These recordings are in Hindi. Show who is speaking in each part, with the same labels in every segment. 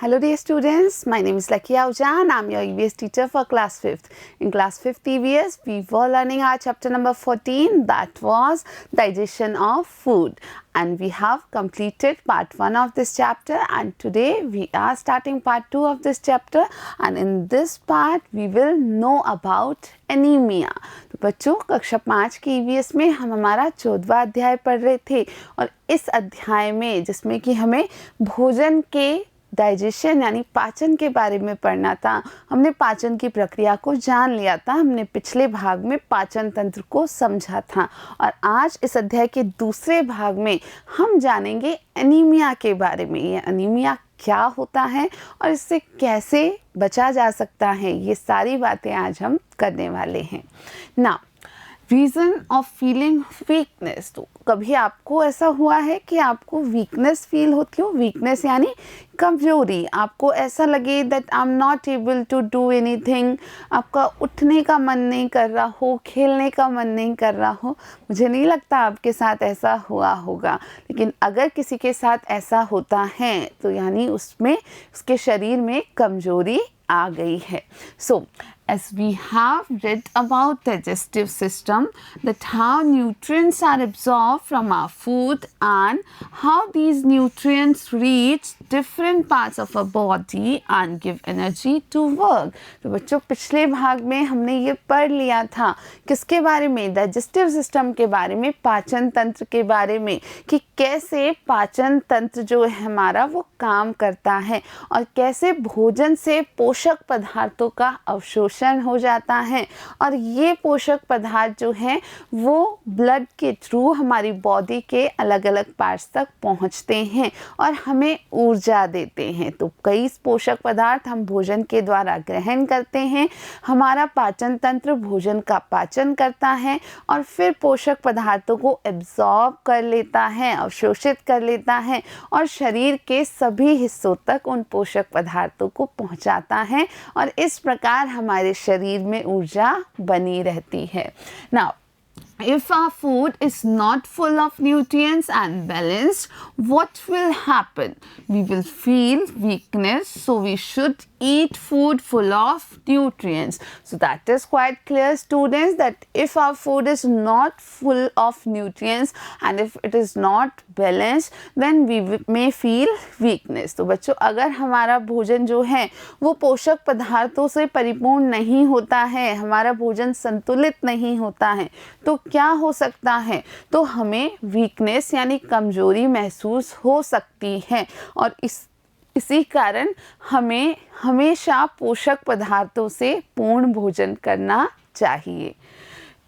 Speaker 1: Hello dear students, my name is Lucky Ahuja and I'm your EVS teacher for class 5th. In class 5th EVS, we were learning our chapter number 14, that was digestion of food. And we have completed part 1 of this chapter, and today we are starting part 2 of this chapter, and in this part we will know about anaemia. तो बच्चों, कक्षा 5 की EVS में हम हमारा 14वां अध्याय पढ़ रहे थे, और इस अध्याय में जिसमें कि हमें भोजन के डाइजेशन यानी पाचन के बारे में पढ़ना था, हमने पाचन की प्रक्रिया को जान लिया था, हमने पिछले भाग में पाचन तंत्र को समझा था, और आज इस अध्याय के दूसरे भाग में हम जानेंगे एनीमिया के बारे में। ये एनीमिया क्या होता है और इससे कैसे बचा जा सकता है, ये सारी बातें आज हम करने वाले हैं ना। रीज़न ऑफ फीलिंग वीकनेस, तो कभी आपको ऐसा हुआ है कि आपको वीकनेस फील होती हो? वीकनेस यानी कमजोरी, आपको ऐसा लगे that I am not able to do anything, आपका उठने का मन नहीं कर रहा हो, खेलने का मन नहीं कर रहा हो। मुझे नहीं लगता आपके साथ ऐसा हुआ होगा, लेकिन अगर किसी के साथ ऐसा होता है तो यानी उसमें उसके शरीर में कमजोरी आ गई है। सो as we have read about digestive system, that how nutrients are absorbed from our food and how these nutrients reach different parts of our body and give energy to work. तो बच्चों, पिछले भाग में हमने ये पढ़ लिया था किसके बारे में? डाइजेस्टिव सिस्टम के बारे में, पाचन तंत्र के बारे में, कि कैसे पाचन तंत्र जो है हमारा वो काम करता है और कैसे भोजन से पोषक पदार्थों का अवशोषण हो जाता है, और ये पोषक पदार्थ जो हैं वो ब्लड के थ्रू हमारी बॉडी के अलग अलग पार्ट्स तक पहुंचते हैं और हमें ऊर्जा देते हैं। तो कई पोषक पदार्थ हम भोजन के द्वारा ग्रहण करते हैं, हमारा पाचन तंत्र भोजन का पाचन करता है और फिर पोषक पदार्थों को एब्जॉर्ब कर लेता है, अवशोषित कर लेता है और शरीर के सभी हिस्सों तक उन पोषक पदार्थों को पहुंचाता है, और इस प्रकार हमारे शरीर में ऊर्जा बनी रहती है। Now, if our food is not full of nutrients and balanced, what will happen? We will feel weakness, so we should eat food full of nutrients. So that is quite clear, students, that if our food is not full of nutrients and if it is not balanced, then we may feel weakness. तो बच्चों, अगर हमारा भोजन जो है वो पोषक पदार्थों से परिपूर्ण नहीं होता है, हमारा भोजन संतुलित नहीं होता है, तो क्या हो सकता है? तो हमें वीकनेस यानी कमजोरी महसूस हो सकती है, और इसी कारण हमें हमेशा पोषक पदार्थों से पूर्ण भोजन करना चाहिए।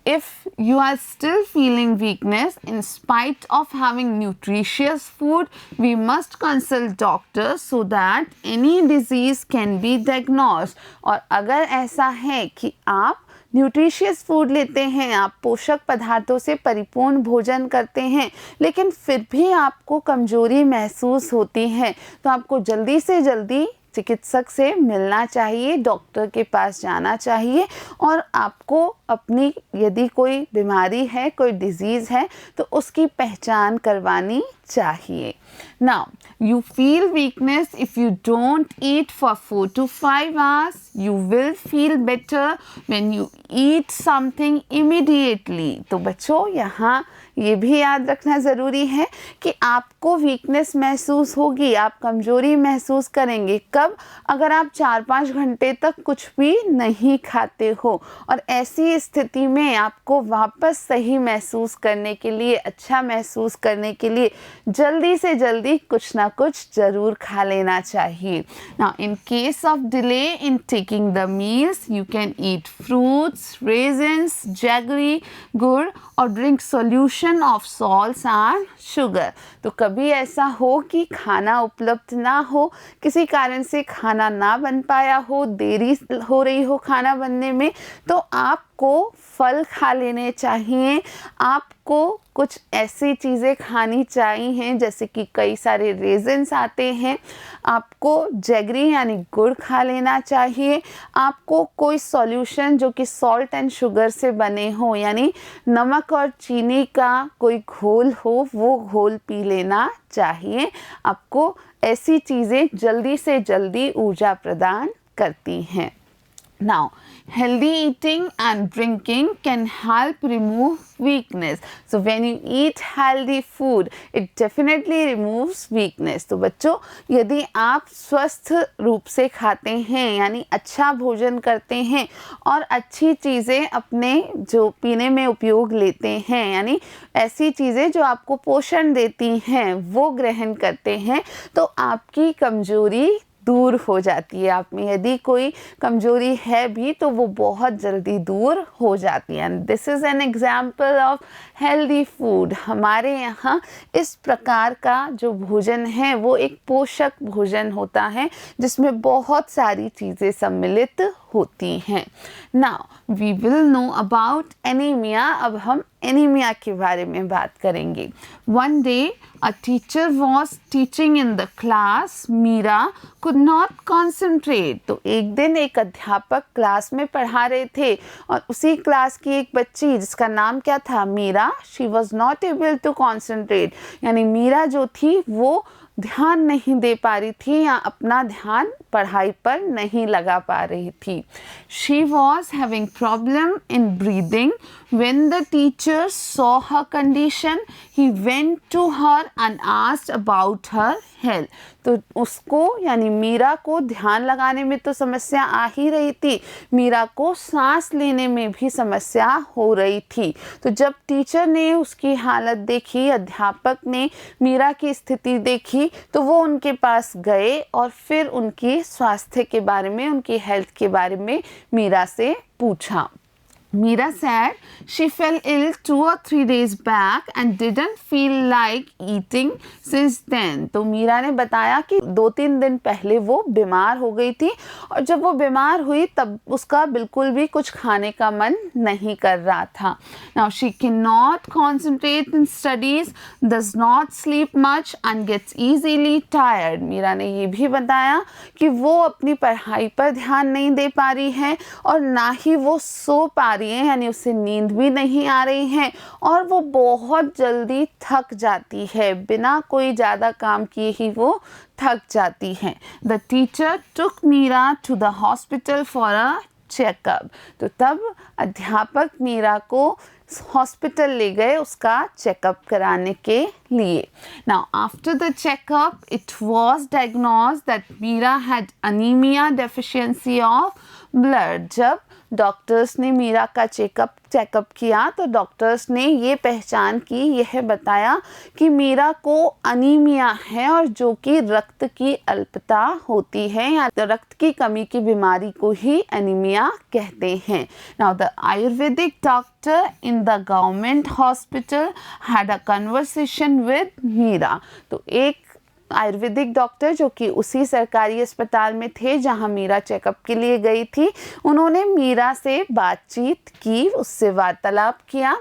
Speaker 1: If you are still feeling weakness in spite of having nutritious food, we must consult doctors so that any disease can be diagnosed. और अगर ऐसा है कि आप न्यूट्रिशियस फूड लेते हैं, आप पोषक पदार्थों से परिपूर्ण भोजन करते हैं, लेकिन फिर भी आपको कमजोरी महसूस होती है, तो आपको जल्दी से जल्दी चिकित्सक से मिलना चाहिए, डॉक्टर के पास जाना चाहिए, और आपको अपनी यदि कोई बीमारी है, कोई डिजीज़ है, तो उसकी पहचान करवानी चाहिए। Now, you feel weakness if you don't eat for 4 to 5 hours. You will feel better when you eat something immediately. तो बच्चों, यहाँ ये भी याद रखना ज़रूरी है कि आपको वीकनेस महसूस होगी, आप कमज़ोरी महसूस करेंगे कब? अगर आप 4-5 घंटे तक कुछ भी नहीं खाते हो, और ऐसी स्थिति में आपको वापस सही महसूस करने के लिए, अच्छा महसूस करने के लिए जल्दी से जल्दी कुछ ना कुछ ज़रूर खा लेना चाहिए। Now, in case of delay in taking the meals, you can eat fruits, raisins, jaggery, gur, or drink solution of salts and sugar. तो कभी ऐसा हो कि खाना उपलब्ध ना हो, किसी कारण से खाना ना बन पाया हो, देरी हो रही हो खाना बनने में, तो आपको फल खा लेने चाहिए, आपको कुछ ऐसी चीज़ें खानी चाहिए जैसे कि कई सारे रेजिन्स आते हैं, आपको जैगरी यानी गुड़ खा लेना चाहिए, आपको कोई सॉल्यूशन जो कि सॉल्ट एंड शुगर से बने हो यानी नमक और चीनी का कोई घोल हो वो घोल पी लेना चाहिए। आपको ऐसी चीज़ें जल्दी से जल्दी ऊर्जा प्रदान करती हैं। Now, healthy eating and drinking can help remove weakness. So, when you eat healthy food, it definitely removes weakness. तो बच्चों, यदि आप स्वस्थ रूप से खाते हैं यानी अच्छा भोजन करते हैं और अच्छी चीज़ें अपने जो पीने में उपयोग लेते हैं यानी ऐसी चीज़ें जो आपको पोषण देती हैं वो ग्रहण करते हैं, तो आपकी कमजोरी दूर हो जाती है। आप में यदि कोई कमजोरी है भी तो वो बहुत जल्दी दूर हो जाती है। And this is an example of healthy food. हमारे यहाँ इस प्रकार का जो भोजन है वो एक पोषक भोजन होता है जिसमें बहुत सारी चीज़ें सम्मिलित होती हैं। Now we will know about anaemia. अब हम एनीमिया के बारे में बात करेंगे। One day a teacher was teaching in the class. Meera could not concentrate. तो एक दिन एक अध्यापक क्लास में पढ़ा रहे थे और उसी क्लास की एक बच्ची जिसका नाम क्या था, Meera, she was not able to concentrate. यानी मीरा जो थी वो ध्यान नहीं दे पा रही थी या अपना ध्यान पढ़ाई पर नहीं लगा पा रही थी। She was having problem in breathing. When the teacher saw her condition, he went to her and asked about her health. तो उसको यानी मीरा को ध्यान लगाने में तो समस्या आ ही रही थी, मीरा को सांस लेने में भी समस्या हो रही थी। तो जब टीचर ने उसकी हालत देखी, अध्यापक ने मीरा की स्थिति देखी, तो वो उनके पास गए और फिर उनकी स्वास्थ्य के बारे में, उनकी हेल्थ के बारे में मीरा से पूछा। Meera said she fell ill 2 or 3 days back and didn't feel like eating since then. तो मीरा ने बताया कि 2-3 दिन पहले वो बीमार हो गई थी और जब वो बीमार हुई तब उसका बिल्कुल भी कुछ खाने का मन नहीं कर रहा था। Now she cannot concentrate in studies, does not sleep much and gets easily tired. Meera ने ये भी बताया कि वो अपनी पढ़ाई पर ध्यान नहीं दे पा रही है और ना ही वो सो पा रही है यानी उसे नींद भी नहीं आ रही है और वो बहुत जल्दी थक जाती है, बिना कोई ज़्यादा काम किए ही वो थक जाती है। The teacher took Meera to the hospital for a checkup. तो तब अध्यापक मीरा को हॉस्पिटल ले गए उसका चेकअप कराने के लिए। Now after the checkup it was diagnosed that Meera had anaemia deficiency of blood. जब डॉक्टर्स ने मीरा का चेकअप किया तो डॉक्टर्स ने ये पहचान की, यह बताया कि मीरा को अनीमिया है और जो कि रक्त की अल्पता होती है या रक्त की कमी की बीमारी को ही एनीमिया कहते हैं। Now the ayurvedic doctor in the government hospital had a conversation with Meera. तो एक आयुर्वेदिक डॉक्टर जो कि उसी सरकारी अस्पताल में थे जहां मीरा चेकअप के लिए गई थी, उन्होंने मीरा से बातचीत की, उससे वार्तालाप किया।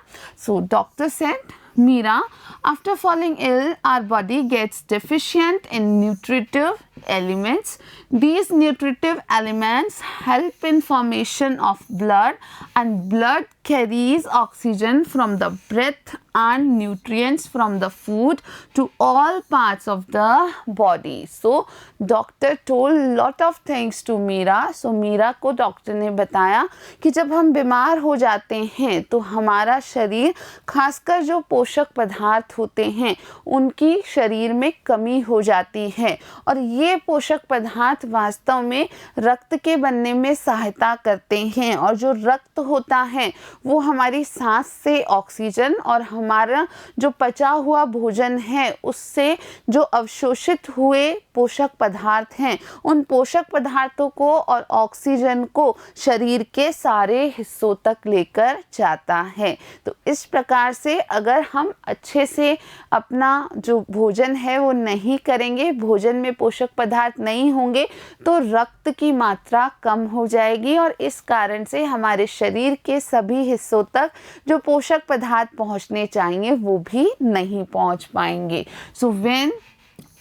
Speaker 1: So doctor said, Meera, after falling ill, our body gets deficient in nutritive elements. These nutritive elements help in formation of blood and blood carries oxygen from the breath and nutrients from the food to all parts of the body. So doctor told lot of things to Meera. So Meera को डॉक्टर ने बताया कि जब हम बीमार हो जाते हैं तो हमारा शरीर, खासकर जो पोषक पदार्थ होते हैं, उनकी शरीर में कमी हो जाती है और ये पोषक पदार्थ वास्तव में रक्त के बनने में सहायता करते हैं और जो रक्त होता है वो हमारी सांस से ऑक्सीजन और हमारा जो पचा हुआ भोजन है उससे जो अवशोषित हुए पोषक पदार्थ हैं उन पोषक पदार्थों को और ऑक्सीजन को शरीर के सारे हिस्सों तक लेकर जाता है। तो इस प्रकार से अगर हम अच्छे से अपना जो भोजन है वो नहीं करेंगे, भोजन में पोषक पदार्थ नहीं होंगे तो रक्त की मात्रा कम हो जाएगी और इस कारण से हमारे शरीर के सभी हिस्सों तक जो पोषक पदार्थ पहुंचने चाहिए वो भी नहीं पहुंच पाएंगे. So when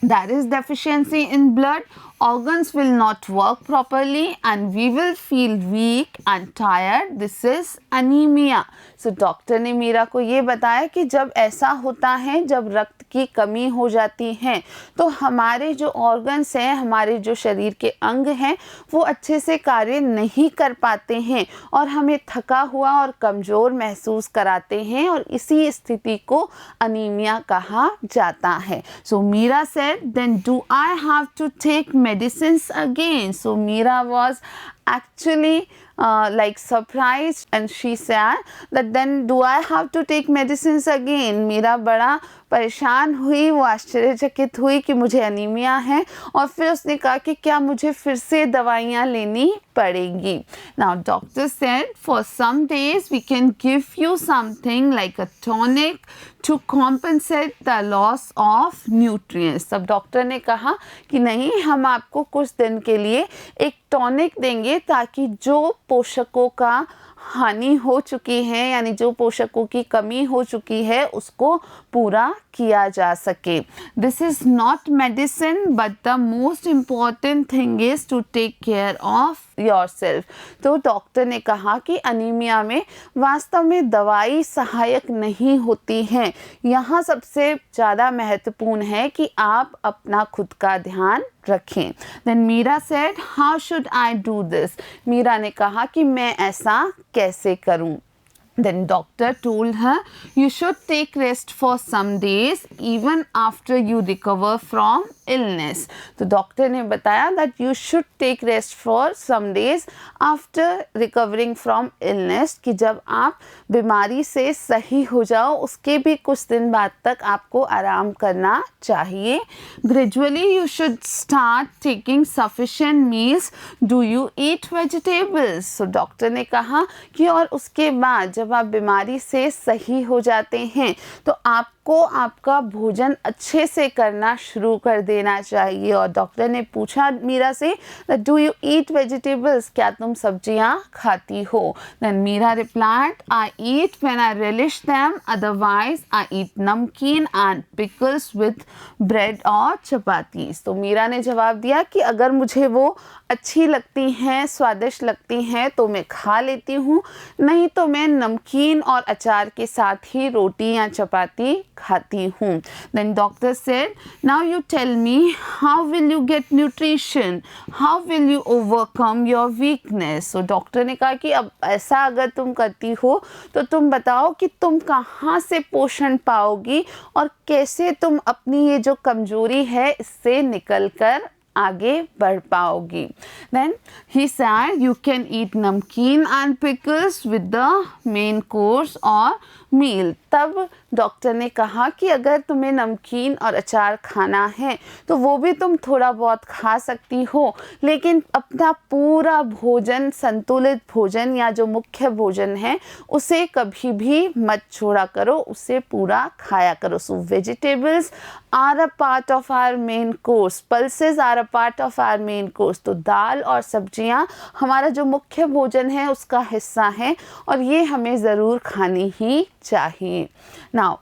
Speaker 1: there is deficiency in blood, organs will not work properly and we will feel weak and tired. This is anemia. So doctor ने मीरा को ये बताया कि जब ऐसा होता है, जब रक्त की कमी हो जाती है तो हमारे जो ऑर्गन्स हैं, हमारे जो शरीर के अंग हैं वो अच्छे से कार्य नहीं कर पाते हैं और हमें थका हुआ और कमज़ोर महसूस कराते हैं और इसी स्थिति को अनीमिया कहा जाता है. सो Meera said, then do I have to take medicines again? So Meera was actually like surprised and she said that then do I have to take medicines again? Meera बड़ा परेशान हुई, वो आश्चर्यचकित हुई कि मुझे अनीमिया है और फिर उसने कहा कि क्या मुझे फिर से दवाइयाँ लेनी पड़ेंगी. Now doctor said for some days we can give you something like a tonic to compensate the loss of nutrients. तब डॉक्टर ने कहा कि नहीं, हम आपको कुछ दिन के लिए एक टॉनिक देंगे ताकि जो पोषकों का हानि हो चुकी है यानी जो पोषकों की कमी हो चुकी है उसको पूरा किया जा सके. This is not medicine but the most important thing is to take care of yourself. तो डॉक्टर ने कहा कि अनीमिया में वास्तव में दवाई सहायक नहीं होती हैं. यहाँ सबसे ज़्यादा महत्वपूर्ण है कि आप अपना खुद का ध्यान रखें. Then Meera said how should I do this. Meera ने कहा कि मैं ऐसा कैसे करूं. Then doctor told her you should take rest for some days even after you recover from illness. तो डॉक्टर ने बताया that you should take rest for some days after recovering from illness कि जब आप बीमारी से सही हो जाओ उसके भी कुछ दिन बाद तक आपको आराम करना चाहिए. Gradually you should start taking sufficient meals. Do you eat vegetables? So doctor ने कहा कि और उसके बाद जब आप बीमारी से सही हो जाते हैं तो आपको आपका भोजन अच्छे से करना शुरू कर देना चाहिए. और डॉक्टर ने पूछा मीरा से डू यू ईट वेजिटेबल्स, क्या तुम सब्जियां खाती हो. Then Meera replied I eat when I relish them, otherwise I eat namkeen and pickles with bread और चपाती. तो मीरा ने जवाब दिया कि अगर मुझे वो अच्छी लगती हैं, स्वादिष्ट लगती हैं तो मैं खा लेती हूँ, नहीं तो मैं नमकीन और अचार के साथ ही रोटी या चपाती खाती हूँ. Then doctor said now you tell me how will you get nutrition, how will you overcome your weakness. तो डॉक्टर ने कहा कि अब ऐसा अगर तुम करती हो तो तुम बताओ कि तुम कहाँ से पोषण पाओगी और कैसे तुम अपनी ये जो कमजोरी है इससे निकल कर आगे बढ़ पाओगी. Then he said you can eat namkeen and pickles with the main course or meal. तब डॉक्टर ने कहा कि अगर तुम्हें नमकीन और अचार खाना है तो वो भी तुम थोड़ा बहुत खा सकती हो, लेकिन अपना पूरा भोजन, संतुलित भोजन या जो मुख्य भोजन है उसे कभी भी मत छोड़ा करो, उसे पूरा खाया करो. So vegetables are a part of our main course, pulses are a part of our main course. तो दाल और सब्जियां हमारा जो मुख्य भोजन है उसका हिस्सा है और ये हमें ज़रूर खानी ही चाहिए. Now,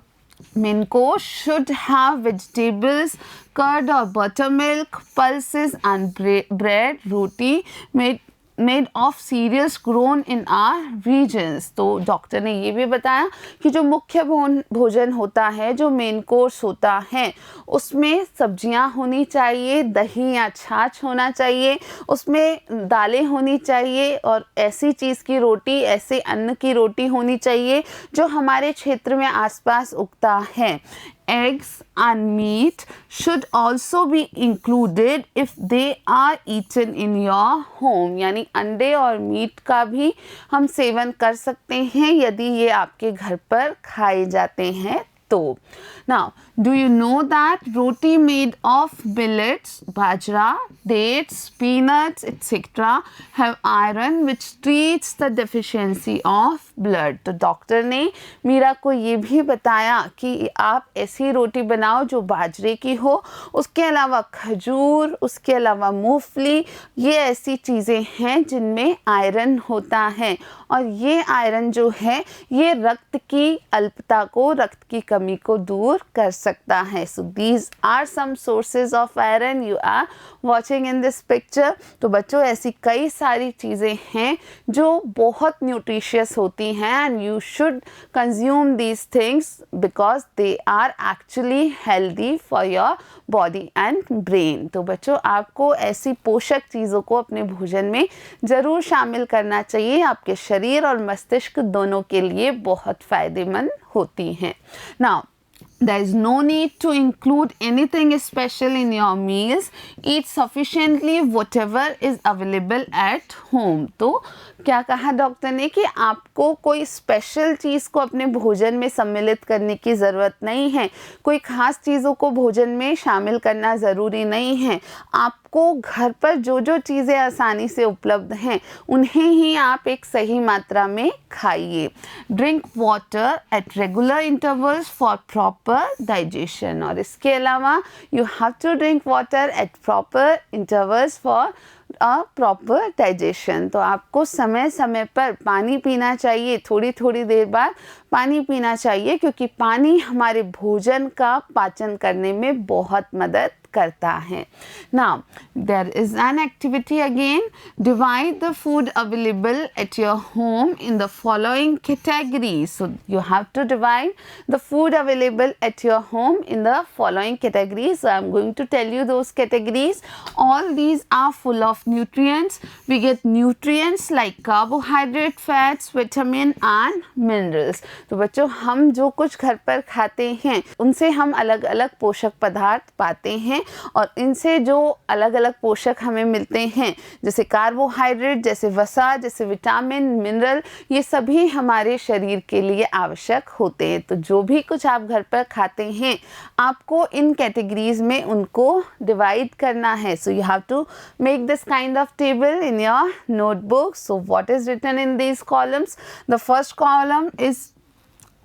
Speaker 1: main course should have vegetables, curd or buttermilk, pulses and bread, roti made of cereals grown in our regions. तो डॉक्टर ने ये भी बताया कि जो मुख्य भोजन होता है, जो मेन कोर्स होता है, उसमें सब्जियां होनी चाहिए, दही या छाछ होना चाहिए, उसमें दालें होनी चाहिए और ऐसी चीज़ की रोटी, ऐसे अन्न की रोटी होनी चाहिए जो हमारे क्षेत्र में आसपास उगता है. Eggs and meat should also be included if they are eaten in your home. यानी अंडे और मीट का भी हम सेवन कर सकते हैं यदि ये आपके घर पर खाए जाते हैं तो. Now, do you know that roti made of millets, bajra, dates, peanuts, etc. have iron which treats the deficiency of blood. तो डॉक्टर ने मीरा को ये भी बताया कि आप ऐसी रोटी बनाओ जो बाजरे की हो, उसके अलावा खजूर, उसके अलावा मूंगफली, ये ऐसी चीज़ें हैं जिनमें आयरन होता है और ये आयरन जो है ये रक्त की अल्पता को, रक्त की कमी को दूर कर सकता है। So these are some sources of iron you are watching in this picture. तो बच्चों ऐसी कई सारी चीज़ें हैं जो बहुत न्यूट्रिशियस होती हैं and you should consume these things because they are actually healthy for your body and brain. तो बच्चों आपको ऐसी पोषक चीज़ों को अपने भोजन में ज़रूर शामिल करना चाहिए, आपके शरीर और मस्तिष्क दोनों के लिए बहुत फ़ायदेमंद होती हैं। Now there is no need to include anything special in your meals. Eat sufficiently whatever is available at home. तो क्या कहा डॉक्टर ने कि आपको कोई स्पेशल चीज़ को अपने भोजन में सम्मिलित करने की ज़रूरत नहीं है, कोई ख़ास चीज़ों को भोजन में शामिल करना ज़रूरी नहीं है। आपको घर पर जो जो चीज़ें आसानी से उपलब्ध हैं उन्हें ही आप एक सही मात्रा में खाइए। Drink water at regular intervals for proper digestion. और इसके अलावा you have to drink water at proper intervals for proper digestion. तो आपको समय समय पर पानी पीना चाहिए, थोड़ी थोड़ी देर बाद पानी पीना चाहिए, क्योंकि पानी हमारे भोजन का पाचन करने में बहुत मदद करता है। Now there is an activity again. Divide the food available at your home in the following categories. So you have to divide the food available at your home in the following categories. So I'm going to tell you those categories. All these are full of nutrients. We get nutrients like carbohydrate, fats, vitamin and minerals. तो बच्चों हम जो कुछ घर पर खाते हैं उनसे हम अलग अलग पोषक पदार्थ पाते हैं और इनसे जो अलग अलग पोषक हमें मिलते हैं जैसे कार्बोहाइड्रेट, जैसे वसा, जैसे विटामिन, मिनरल, ये सभी हमारे शरीर के लिए आवश्यक होते हैं। तो जो भी कुछ आप घर पर खाते हैं आपको इन कैटेगरीज में उनको डिवाइड करना है। So you have to make this kind of table in your notebook. So what is written in these columns? The first column is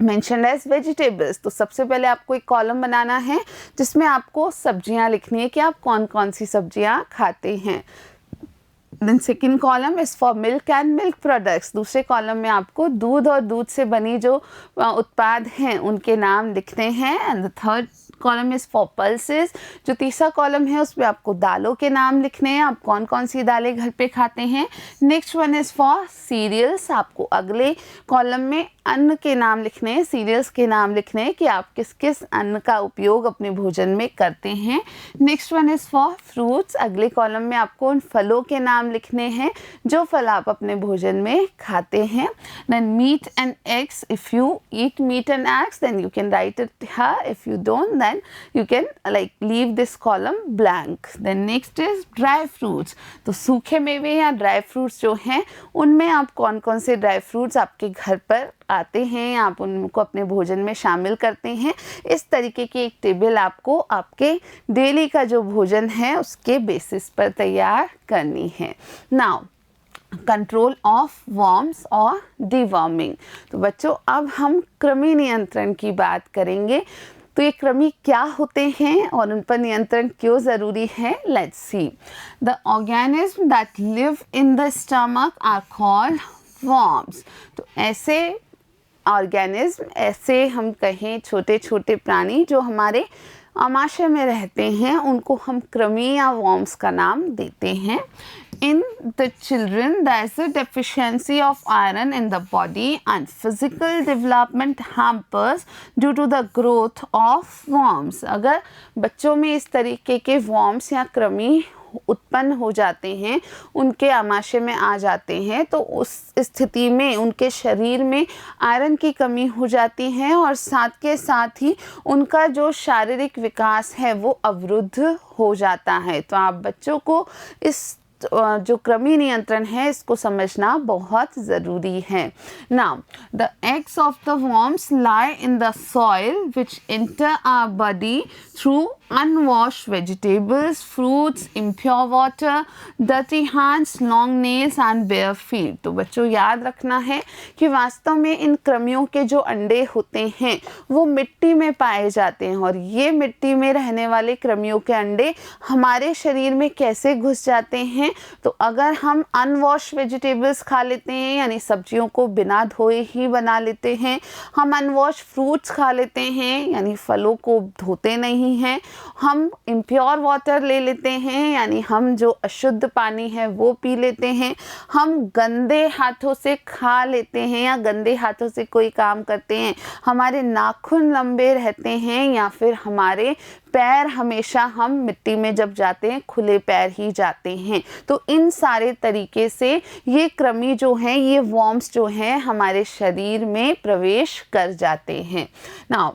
Speaker 1: mentioned as vegetables. तो सबसे पहले आपको एक कॉलम बनाना है जिसमें आपको सब्जियां लिखनी है कि आप कौन कौन सी सब्जियां खाते हैं। Then second column is for milk and milk products. दूसरे कॉलम में आपको दूध और दूध से बनी जो उत्पाद हैं उनके नाम लिखने हैं। And the third column is for pulses. जो तीसरा कॉलम है उसमें आपको दालों के नाम लिखने हैं, आप कौन कौन सी दालें घर पे खाते हैं। Next one is for cereals. आपको अगले कॉलम में अन्न के नाम लिखने हैं, सीरियल्स के नाम लिखने हैं कि आप किस किस अन्न का उपयोग अपने भोजन में करते हैं। Next one is for fruits. अगले कॉलम में आपको उन फलों के नाम लिखने हैं जो फल आप अपने भोजन में खाते हैं। Then meat and eggs. If you eat meat and eggs then you can write it here. If you don't then you can like leave this column blank. Then next is dry fruits. तो सूखे मेवे या ड्राई फ्रूट्स जो हैं उनमें आप कौन कौन से ड्राई फ्रूट्स आपके घर पर आते हैं, आप उनको अपने भोजन में शामिल करते हैं। इस तरीके की एक टेबल आपको आपके डेली का जो भोजन है उसके बेसिस पर तैयार करनी है। नाउ कंट्रोल ऑफ वर्म्स और डिवर्मिंग। तो बच्चों अब हम कृमि नियंत्रण की बात करेंगे। तो ये कृमि क्या होते हैं और उन पर नियंत्रण क्यों ज़रूरी है? Let's see. The organism that live in the stomach are called worms. तो ऐसे ऑर्गेनिज्म, ऐसे हम कहें छोटे छोटे प्राणी जो हमारे आमाशय में रहते हैं उनको हम कृमि या वर्म्स का नाम देते हैं। In the children, there is a deficiency of iron in the body and physical development hampers due to the growth of worms. अगर बच्चों में इस तरीके के worms या कृमि उत्पन्न हो जाते हैं, उनके आमाशय में आ जाते हैं, तो उस स्थिति में उनके शरीर में आयरन की कमी हो जाती है और साथ के साथ ही उनका जो शारीरिक विकास है वो अवरुद्ध हो जाता है। तो आप बच्चों को इस जो कृमि नियंत्रण है इसको समझना बहुत ज़रूरी है। Now the eggs of the worms lie in the soil which enter our body through unwashed vegetables, fruits, impure water, dirty hands, long nails and bare feet। तो बच्चों याद रखना है कि वास्तव में इन कृमियों के जो अंडे होते हैं वो मिट्टी में पाए जाते हैं, और ये मिट्टी में रहने वाले कृमियों के अंडे हमारे शरीर में कैसे घुस जाते हैं। तो अगर हम अनवॉश वेजिटेबल्स खा लेते हैं, यानी सब्जियों को बिना धोए ही बना लेते हैं, हम अनवॉश फ्रूट्स खा लेते हैं, यानी फलों को धोते नहीं हैं, हम इम्प्योर वाटर ले लेते हैं, यानी हम जो अशुद्ध पानी है वो पी लेते हैं, हम गंदे हाथों से खा लेते हैं या गंदे हाथों से कोई काम करते हैं, हमारे नाखून लंबे रहते हैं, या फिर हमारे पैर हमेशा हम मिट्टी में जब जाते हैं खुले पैर ही जाते हैं। तो इन सारे तरीके से ये कृमि जो हैं, ये वॉर्म्स जो हैं हमारे शरीर में प्रवेश कर जाते हैं। Now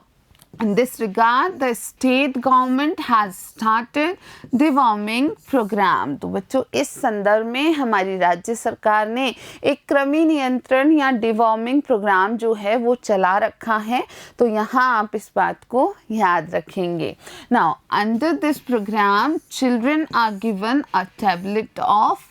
Speaker 1: in this regard, the state government has started deworming program। तो बच्चों इस संदर्भ में हमारी राज्य सरकार ने एक कृमि नियंत्रण या डिवॉर्मिंग प्रोग्राम जो है वो चला रखा है। तो यहाँ आप इस बात को याद रखेंगे। Now, under this program, children are given a tablet of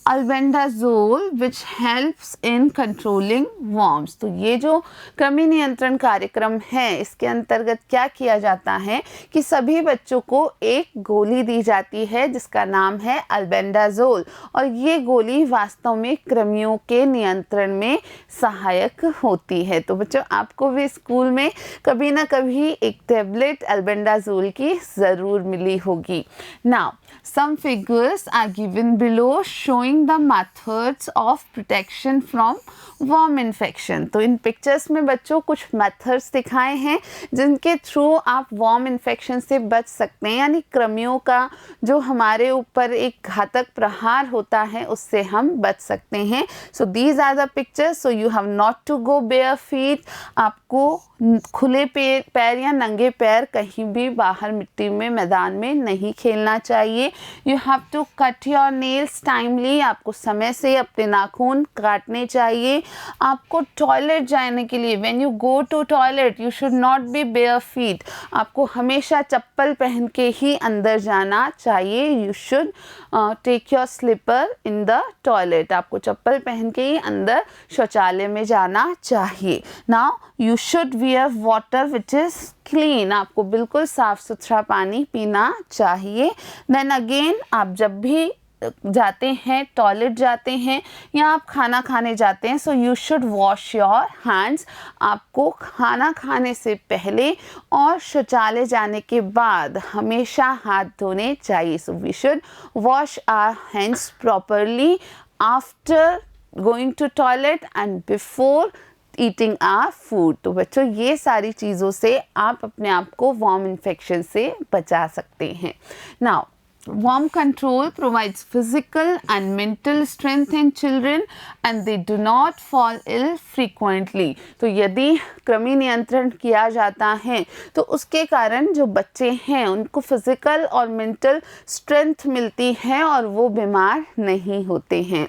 Speaker 1: albendazole which helps in controlling worms। तो ये जो कृमि नियंत्रण कार्यक्रम है इसके अंतर्गत क्या किया जाता है कि सभी बच्चों को एक गोली दी जाती है जिसका नाम है अल्बेंडाजोल, और ये गोली वास्तव में कृमियों के नियंत्रण में सहायक होती है। तो बच्चों आपको भी स्कूल में कभी ना कभी एक टैबलेट अल्बेंडाजोल की ज़रूर मिली होगी। Now some figures are given below showing the methods of protection from worm infection। तो इन पिक्चर्स में बच्चों कुछ मेथड्स दिखाए हैं जिनके थ्रू आप वर्म इन्फेक्शन से बच सकते हैं, यानी कृमियों का जो हमारे ऊपर एक घातक प्रहार होता है उससे हम बच सकते हैं। So these are the pictures. So you have not to go bare feet. आपको खुले पैर या नंगे पैर कहीं भी बाहर मिट्टी में मैदान में नहीं खेलना चाहिए। You have to cut your nails timely. आपको समय से अपने नाखून काटने चाहिए। आपको टॉयलेट जाने के लिए when you go to toilet you should not be bare feet. आपको हमेशा चप्पल पहन के ही अंदर जाना चाहिए। You should take your slipper in the toilet. आपको चप्पल पहन के ही अंदर शौचालय में जाना चाहिए। Now you should wear water which is clean. आपको बिल्कुल साफ़ सुथरा पानी पीना चाहिए। देन अगेन आप जब भी जाते हैं, टॉयलेट जाते हैं या आप खाना खाने जाते हैं, so you should wash your hands. आपको खाना खाने से पहले और शौचालय जाने के बाद हमेशा हाथ धोने चाहिए। So we should wash our hands properly after going to toilet and before eating our food. तो बच्चों ये सारी चीज़ों से आप अपने आप को वर्म इन्फेक्शन से बचा सकते हैं। Now worm control provides physical and mental strength in children and they do not fall ill frequently। तो यदि कृमि नियंत्रण किया जाता है तो उसके कारण जो बच्चे हैं उनको फिजिकल और मेंटल स्ट्रेंथ मिलती है और वो बीमार नहीं होते हैं।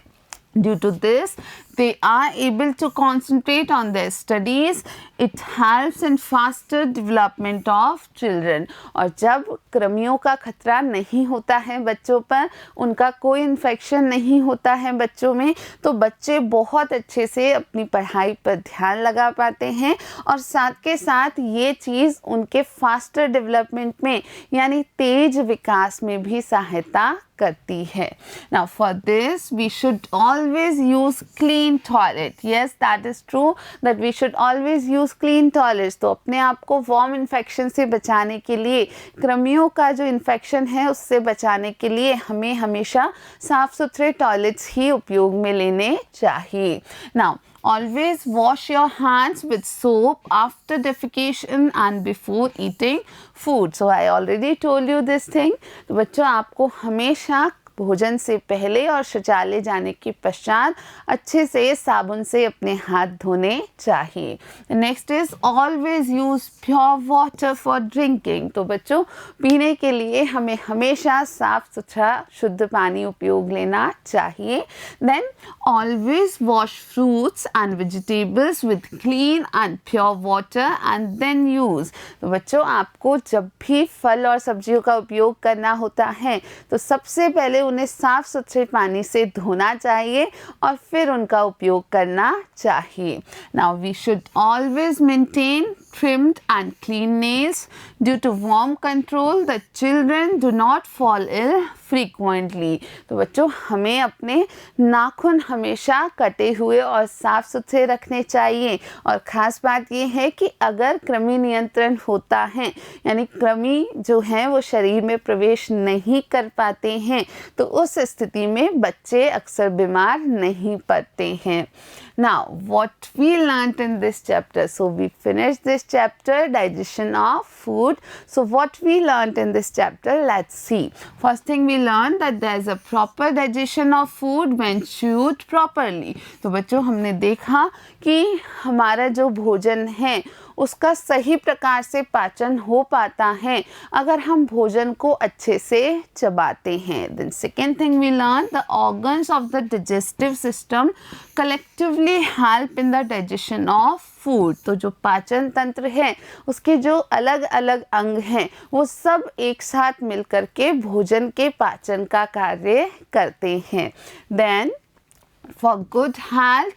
Speaker 1: Due to this, they are able to concentrate on their studies. It helps in faster development of children। और जब कृमियों का खतरा नहीं होता है बच्चों पर, उनका कोई इन्फेक्शन नहीं होता है बच्चों में, तो बच्चे बहुत अच्छे से अपनी पढ़ाई पर ध्यान लगा पाते हैं और साथ के साथ ये चीज़ उनके फास्टर डेवलपमेंट में यानी तेज विकास में भी सहायता करती है। Now for this we should always use clean toilet। Yes, that is true that we should always use clean toilets। तो अपने आप को वर्म इन्फेक्शन से बचाने के लिए, कृमियों का जो इन्फेक्शन है उससे बचाने के लिए हमें हमेशा साफ़ सुथरे टॉयलेट्स ही उपयोग में लेने चाहिए। Now always wash your hands with soap after defecation and before eating food। So I already told you this thing। तो बच्चों आपको हमेशा भोजन से पहले और शौचालय जाने के पश्चात अच्छे से साबुन से अपने हाथ धोने चाहिए। Next is always use pure water for drinking. तो बच्चों, पीने के लिए हमें हमेशा साफ सुथरा शुद्ध पानी उपयोग लेना चाहिए। Then always wash fruits and vegetables with clean and pure water and then use. तो बच्चों, आपको जब भी फल और सब्जियों का उपयोग करना होता है तो सबसे पहले उन्हें साफ सुथरे पानी से धोना चाहिए और फिर उनका उपयोग करना चाहिए। Now we should always maintain trimmed and clean nails. Due to worm control, the children do not fall ill frequently. तो बच्चों, हमें अपने नाखून हमेशा कटे हुए और साफ सुथरे रखने चाहिए। और ख़ास बात ये है कि अगर कृमि नियंत्रण होता है, यानी कृमि जो है वो शरीर में प्रवेश नहीं कर पाते हैं, तो उस स्थिति में बच्चे अक्सर बीमार नहीं पड़ते हैं। Now, what we learnt in this chapter? So we finished this chapter, digestion of food. So what we learnt in this chapter? Let's see. First thing we learned that there is a proper digestion of food when chewed properly. तो बच्चों, हमने देखा कि हमारा जो भोजन है उसका सही प्रकार से पाचन हो पाता है अगर हम भोजन को अच्छे से चबाते हैं। Then second thing we learned, the organs of the digestive system collectively help in the digestion of food. तो जो पाचन तंत्र है उसके जो अलग अलग अंग हैं वो सब एक साथ मिलकर के भोजन के पाचन का कार्य करते हैं। Then for good health,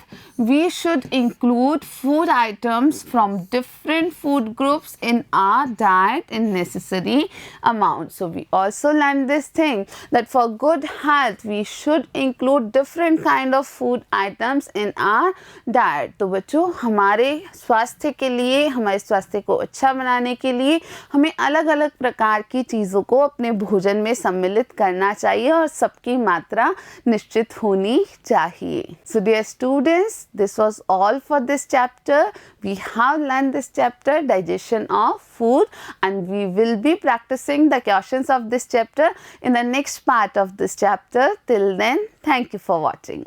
Speaker 1: we should include food items from different food groups in our diet in necessary amount. So we also learned this thing that for good health, we should include different kind of food items in our diet. तो बच्चों, हमारे स्वास्थ्य के लिए, हमारे स्वास्थ्य को अच्छा बनाने के लिए हमें अलग अलग प्रकार की चीज़ों को अपने भोजन में सम्मिलित करना चाहिए और सबकी मात्रा निश्चित होनी चाहिए। So dear students, this was all for this chapter. We have learned this chapter, digestion of food, and we will be practicing the questions of this chapter in the next part of this chapter. Till then, thank you for watching.